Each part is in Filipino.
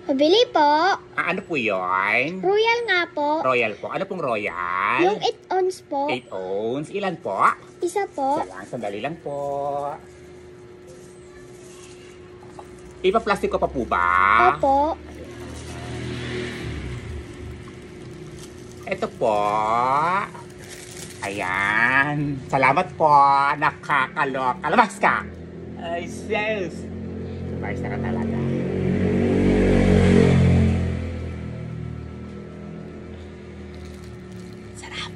Pabili po. Ano po yun? Royal nga po. Royal po. Ano pong royal? Yung 8 ounce po. 8 ounce. Ilan po? Isa po. Isa lang. Sandali lang po. Ipa-plastic ko pa po ba? Opo. Ito po. Ayan. Salamat po. Nakakaloka. Labas ka! Ay, sis. Labas na ka talaga. Sarap.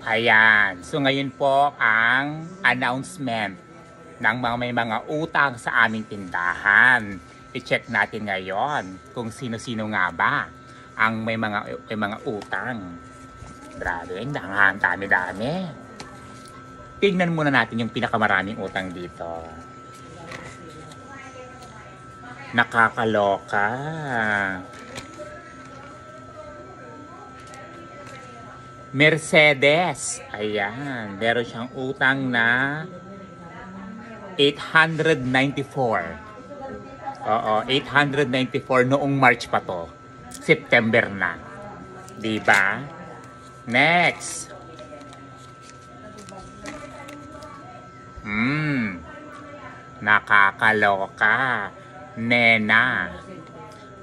Ayan. So, ngayon po ang announcement ng may mga utang sa aming tindahan. I-check natin ngayon kung sino-sino nga ba ang may mga utang. Grabe, ang dami-dami. Tingnan muna natin yung pinakamaraming utang dito. Nakakaloka. Mercedes. Ayan, meron siyang utang na 894. Oo, 894 noong March pa to. September na. Diba? Next. Nakakaloka. Nena.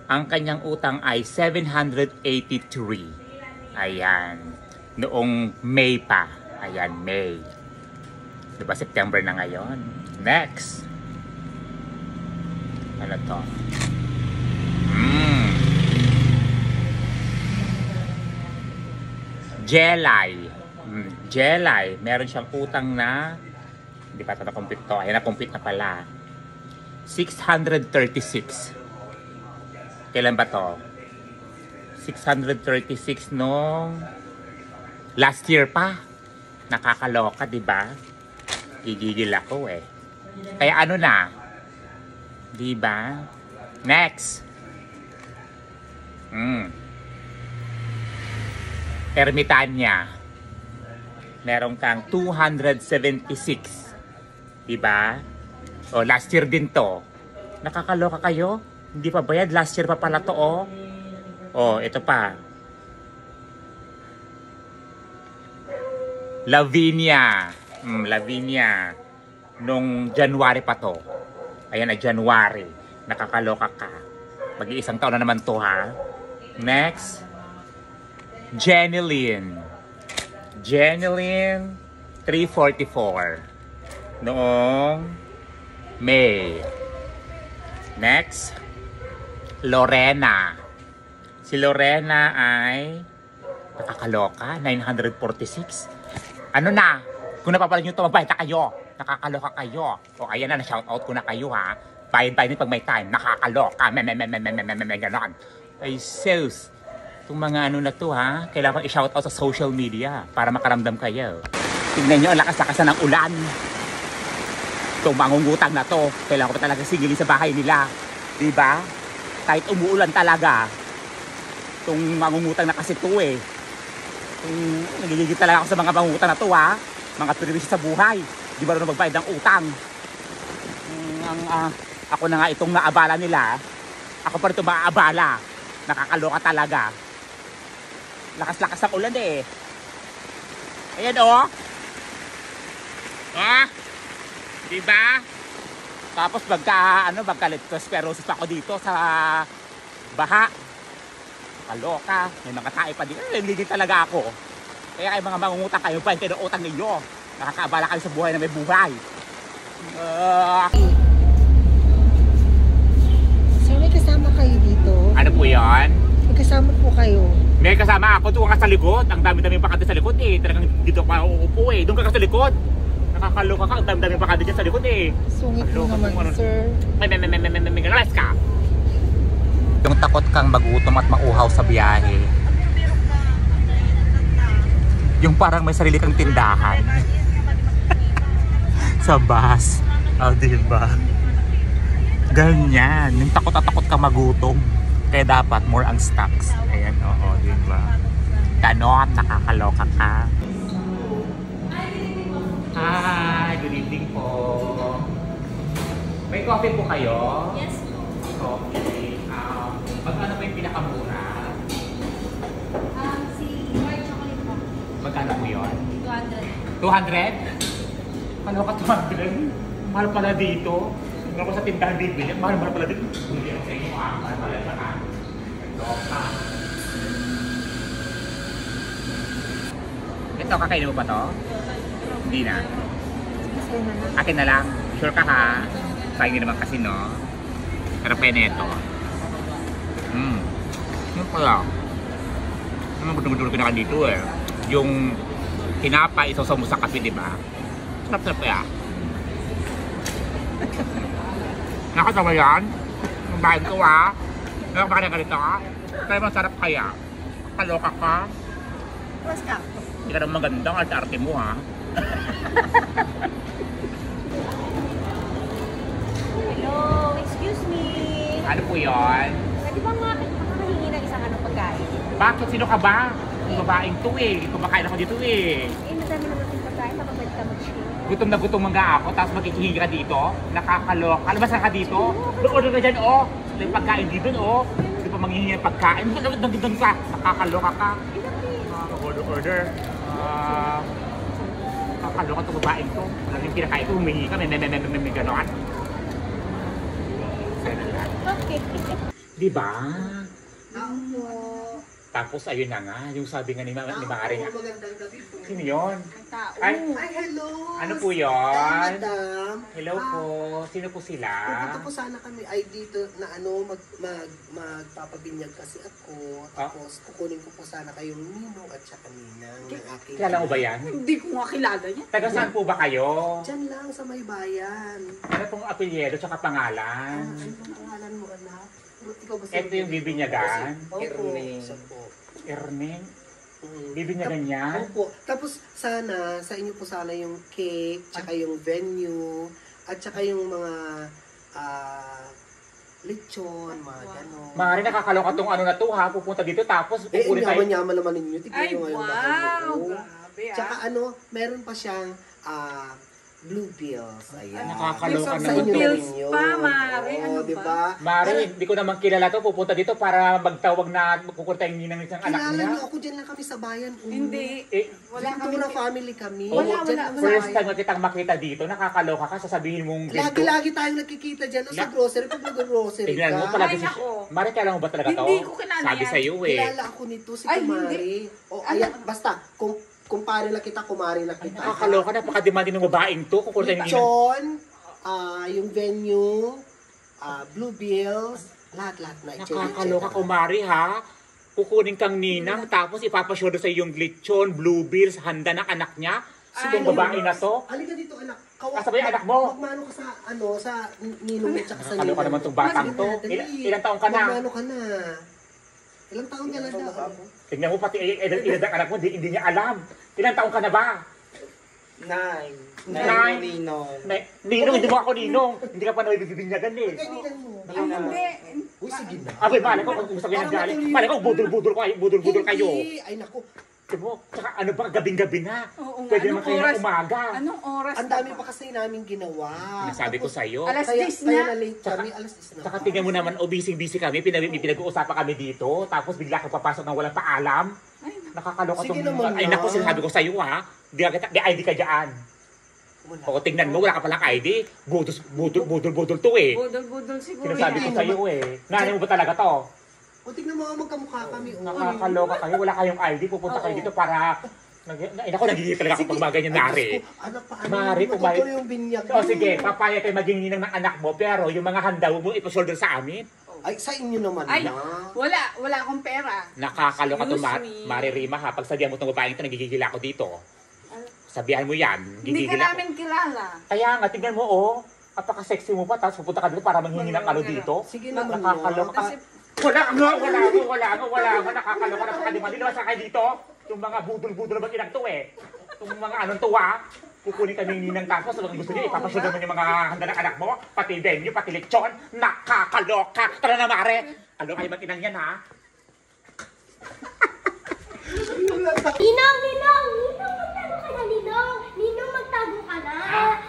Ang kanyang utang ay 783. Ayan. Noong May pa. Ayan, May. Diba, September na ngayon. Next. Ano to? Jelay. Jelay. Meron siyang utang na, hindi pa ito na-complete to. Ayan, na-complete na pala. 636. Kailan ba to? 636 nung last year pa. Nakakaloka, di ba? Gigigil ako eh. Kaya ano na? Di ba? Next. Ermitanya. Meron kang 276. Diba? O, last year din to. Nakakaloka kayo? Hindi pa bayad? Last year pa pala to, oh. O, ito pa. Lavinia. Lavinia. Nung January pa to. Ayan na, January. Nakakaloka ka. Mag-iisang taon na naman to, ha? Next. Jeneline. Jeneline 344 noong May. Next, Lorena. Si Lorena ay nakakaloka, 946. Ano na? Kung napapala nyo ito, magbayad na kayo. Nakakaloka kayo. O ayan na, na-shoutout ko na kayo, ha? Bayad-bayad pag may time. Nakakaloka. Ganon. Ay, sis. Itong mga ano na to, ha? Kailangan i-shoutout sa social media para makaramdam kayo. Tignan nyo, ang lakas-lakasan ng ulan. Itong mangungutang na to, kailangan ko pa talaga singilin sa bahay nila. Diba? Kahit umuulan talaga. Itong mangungutang na kasi to eh. Nagigigit talaga ako sa mga mangungutang na to, ha? Mga privilege sa buhay. Di ba rin magbayad ng utang? Ako na nga itong naabala nila. Ako pa rin itong maaabala. Nakakaloka talaga. Lakas-lakas ang ulan eh. Ayan o. Diba? Tapos magka-leptospirosis pa ako dito sa baha. Nakakaloka. May mga tae pa dito. Hindi talaga ako. Kaya kayo mga mangungutang kayo, pwede ng utang ninyo. Nakakaabala kayo sa buhay na may buhay. Sir, may kasama kayo dito? Ano po yan? May kasama po kayo. May kasama ako doon ka sa likod. Ang dami-dami bakante sa likod eh. Talagang dito pa uupo eh. Doon ka sa likod. Nakakaloka ka. Ang dami-dami bakante dyan sa likod eh. Sungit mo naman, sir. May galas ka. Yung takot kang magutom at mauhaw sa biyahe. Yung parang may sarili kang tindahan. Sa bus. Diba? Ganyan. Yung takot at takot kang magutom. Kaya dapat more ang stocks. Ayan, oo, diba? Ganon, nakakaloka ka. Hi, good evening po. May coffee po kayo? Yes po. 200? Ano ka 200? Mahal pala dito. Kung ako sa tindahan bibili, mahal pala dito. Hindi ako sa inyo mahal pala pala. Ito, kakainin mo ba to? Hindi na. Akin na lang. Sure ka ha? Sayang naman kasi no. Pero pwede ito. Ano kaya? Ano budul-budul ka na dito eh. Yung tinapa, isasaw mo sa kape, di ba? Sarap-sarap kaya. Nakatawa yan? Ang bahan ko ha? Nakapaka na ganito ha? Kaya masarap kaya? Kaloka ka? Basta. Hindi ka naman maganda ang arte mo ha? Hello, excuse me. Ano po yun? Pwede ba makakahingi ng isang pagkain? Bakit? Sino ka ba? Yung babaeng to eh. Kumakain ako dito eh. Madami naman yung pagkain. Baka pwede ka mag-share. Gutom na gutom nga ako, tapos magkikihingi ka dito. Nakakaloka. Alam ba saan ka dito? Order ka dyan, oh. May pagkain dito, oh. Hindi pa manghihingi ng pagkain. Doon ka. Nakakaloka ka. Order. Nakakaloka itong babaeng to. Alam yung kinakain ko, humingi ka. May gano'n. Okay. Diba? Tapos ayun na nga, yung sabi nga ni Mari nga. Magandang gabi po. Sino yun? Tao. Ay, Ay, hello. ano po yun? Madam. Hello po. Sino po sila? Pupunta po sana kami ay dito na magpapabinyag kasi ako. Tapos kukunin ko po sana kayong ninong at saka ninang ng aking... Kilala mo ba yan? Hindi ko nga kilala niya. Taga saan po ba kayo? Diyan lang sa may bayan. Ano pong apelyedo tsaka pangalan? Ano bang pangalan mo, anak? Ikaw ba Ito yung bibinyagan? Opo. Isa po. Erning? Bibinyagan niya? Opo. Tapos sana, sa inyo po sana yung cake, tsaka yung venue, at tsaka yung mga lechon, mga gano'n. Mari, nakakaloka tong ano na to ha. Pupunta dito tapos pupunin tayo. Yaman-yaman naman ninyo. Tignan Ay, nyo ngayon wow. bahay mo. Grabe Tsaka meron pa siyang blue bills. Ayan. Nakakaloka Sa naman inyo to. bills rin yun. pa, Mari. Ano Oo, ba? diba? Mari, hindi ko naman kilala to. Pupunta dito para magtawag na pupunta yung ninang isang anak Kilala niya. niyo ako, dyan lang kami sa bayan. Hindi. Eh, Wala Dito kami. na family kami. Oo, Dyan wala, lang sa first bayan. time na kitang makita dito, nakakaloka ka, sasabihin mong ganito. Lagi-lagi tayong nagkikita dyan sa grocery. Pag nag-grocery Tignan mo ka. pala Ay, si nako. Mari, kailan mo ba talaga to? Hindi ko kilala Sabi yan. sa'yo eh. Kilala ako nito, si Ay, Kumari. O, Ano? ayan, basta, kumpare na kita, kumari na kita. Nakakaloka, napaka-demanding ng babaeng to. Kukulitan yung ninang. Lechon, yung venue, blue bills, lahat-lahat na. Nakakaloka ko, Mari, ha? Kukunin kang ninang, tapos ipapasyodo sa yung lechon, blue bills, handa ng anak niya. Sinong babae na to? Halika dito, anak. Kasabay ang anak mo. Magmano ka sa ninong at saka sa Nakakaloka naman tong batang to. Ilang taong ka na? Magmano ka na? Ilang taon ka na daw? Tignan mo, pati edad ang anak mo, hindi niya alam. Ilang taong ka na ba? Nine. Nine. Ninong. Ninong, hindi mo ako ninong. Hindi ka pa nabibibinyagan eh. Kaibigan mo. Ay, hindi. Uy, sige na. Abay, malay ko kung gusto kayo ng galing. Malay ko, budol-budol kayo. Hindi. Ay, naku. Diba? Tsaka ano ba, gabing-gabi na. Oo nga, Pwede naman anong kayo oras? ng umaga. Anong oras Ang dami pa kasi namin ginawa. Nasabi ko sa'yo. Alas Kaya 10 kaya na. na late kami, alas 10 na. Tsaka tingnan mo naman, busy kami, pinag-uusapan kami dito, tapos bigla kang papasok ng walang paalam. Ay, Nakakaloka Sige tong... naman Ay na. naku, sinasabi ko sa'yo ha. Di ID ka dyan. Wala. O tingnan mo, wala ka palang ID. Budol to eh. budol-budol siguro Sinasabi ko yan. sa'yo eh. Nanay mo ba talaga to? O, tignan mo, magkamukha kami. Oh. Nakakaloka kayo, wala kayong ID. Pupunta kayo dito para... Ako, nagigil talaga ako pag mga ganyan, Mari. Anak pa, Mari, matutuloy yung binyag. O sige, papaya kayo maging ninang ng anak mo, pero yung mga handa mo ipa-shoulder sa amin. Ay, sa inyo naman Ay, na. wala akong pera. Nakakaloka to, Excuse me. Mari Rima ha. Pag sabihan mo itong babaeng ito, nagigigil ako dito. Sabihan mo yan, Hindi ka gigigil ako. namin kilala. Kaya nga, tignan mo oh. Apaka-sexy mo pa, tapos pupunta ka dito para manghingi ng ano dito. Sige naman Nakakaloka. Kasi Wala nga, nakakaloka na pakadima. Hindi naman sa kayo dito. Yung mga budol-budol na inang to eh. Yung mga anong tuwa. Kukunin kami ninang tapos. Kung gusto niyo, ipapasyod naman yung mga handa ng anak mo. Pati venue, pati lechon. Nakakaloka. Tara na, Mare. Ano kayo mag-inang yan, ha? Ninong! Ninong! Ninong, magtago ka na, Ninong! Ninong, magtago ka na!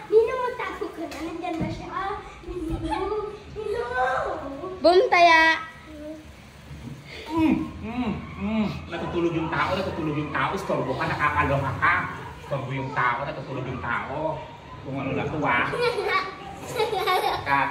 Ninong, magtago ka na! Nandyan na siya! Ninong! Ninong! Buntaya! Natutulog yung tao. Istorbo ka, nakakaloka ka. Pag yung tao, natutulog yung tao. Kung ano na tuwa. Kat.